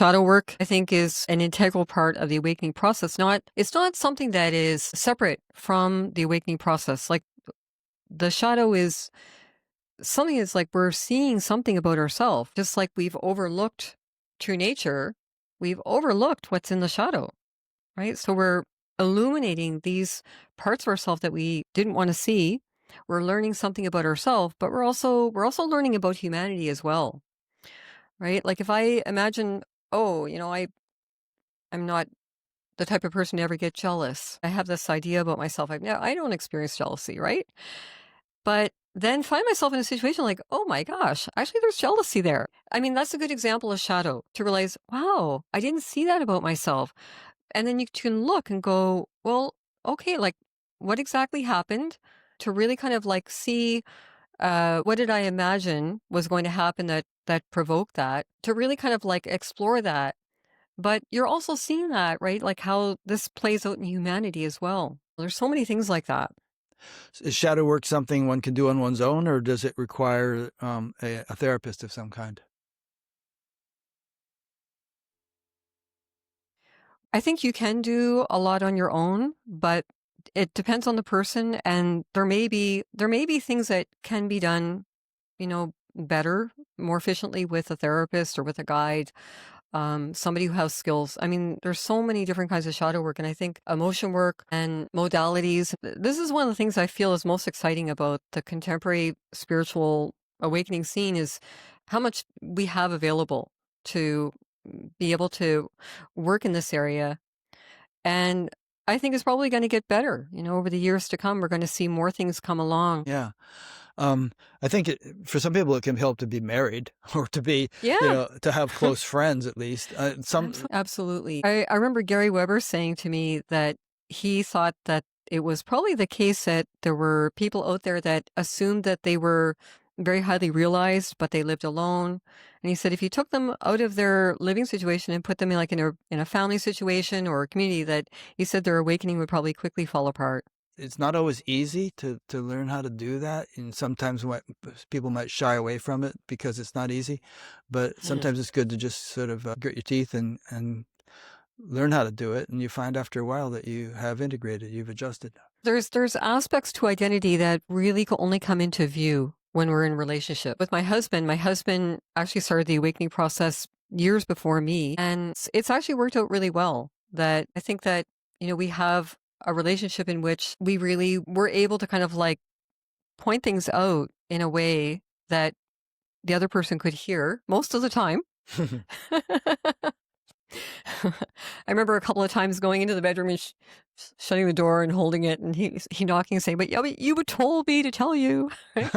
Shadow work, I think, is an integral part of the awakening process. It's not something that is separate from the awakening process. Like the shadow is something that's like we're seeing something about ourselves, just like we've overlooked true nature, we've overlooked what's in the shadow, right? So we're illuminating these parts of ourselves that we didn't want to see. We're learning something about ourselves, but we're also learning about humanity as well, right? Like if I imagine, oh, I'm not the type of person to ever get jealous. I have this idea about myself. I don't experience jealousy, right? But then find myself in a situation like, oh my gosh, actually there's jealousy there. I mean, that's a good example of shadow, to realize, wow, I didn't see that about myself. And then you can look and go, well, okay, like what exactly happened, to really kind of like see what did I imagine was going to happen that provoked that, to really kind of like explore that. But you're also seeing that, right? Like how this plays out in humanity as well. There's so many things like that. Is shadow work something one can do on one's own, or does it require a therapist of some kind? I think you can do a lot on your own, but it depends on the person, and there may be things that can be done, better, more efficiently with a therapist or with a guide, somebody who has skills. I mean, there's so many different kinds of shadow work, and I think emotion work and modalities. This is one of the things I feel is most exciting about the contemporary spiritual awakening scene is how much we have available to be able to work in this area. And I think it's probably going to get better. Over the years to come, we're going to see more things come along. Yeah. I think for some people it can help to be married or to be, Yeah. to have close friends at least. Absolutely. I remember Gary Weber saying to me that he thought that it was probably the case that there were people out there that assumed that they were very highly realized, but they lived alone. And he said if you took them out of their living situation and put them in a family situation or a community, that he said their awakening would probably quickly fall apart. It's not always easy to learn how to do that, and sometimes people might shy away from it because it's not easy. But sometimes it's good to just sort of grit your teeth and learn how to do it, and you find after a while that you have integrated, you've adjusted. There's aspects to identity that really only come into view when we're in relationship. With my husband actually started the awakening process years before me, and it's actually worked out really well. That I think that, we have a relationship in which we really were able to kind of like point things out in a way that the other person could hear most of the time. I remember a couple of times going into the bedroom and shutting the door and holding it, and he knocking and saying, but yeah, but you told me to tell you. Right?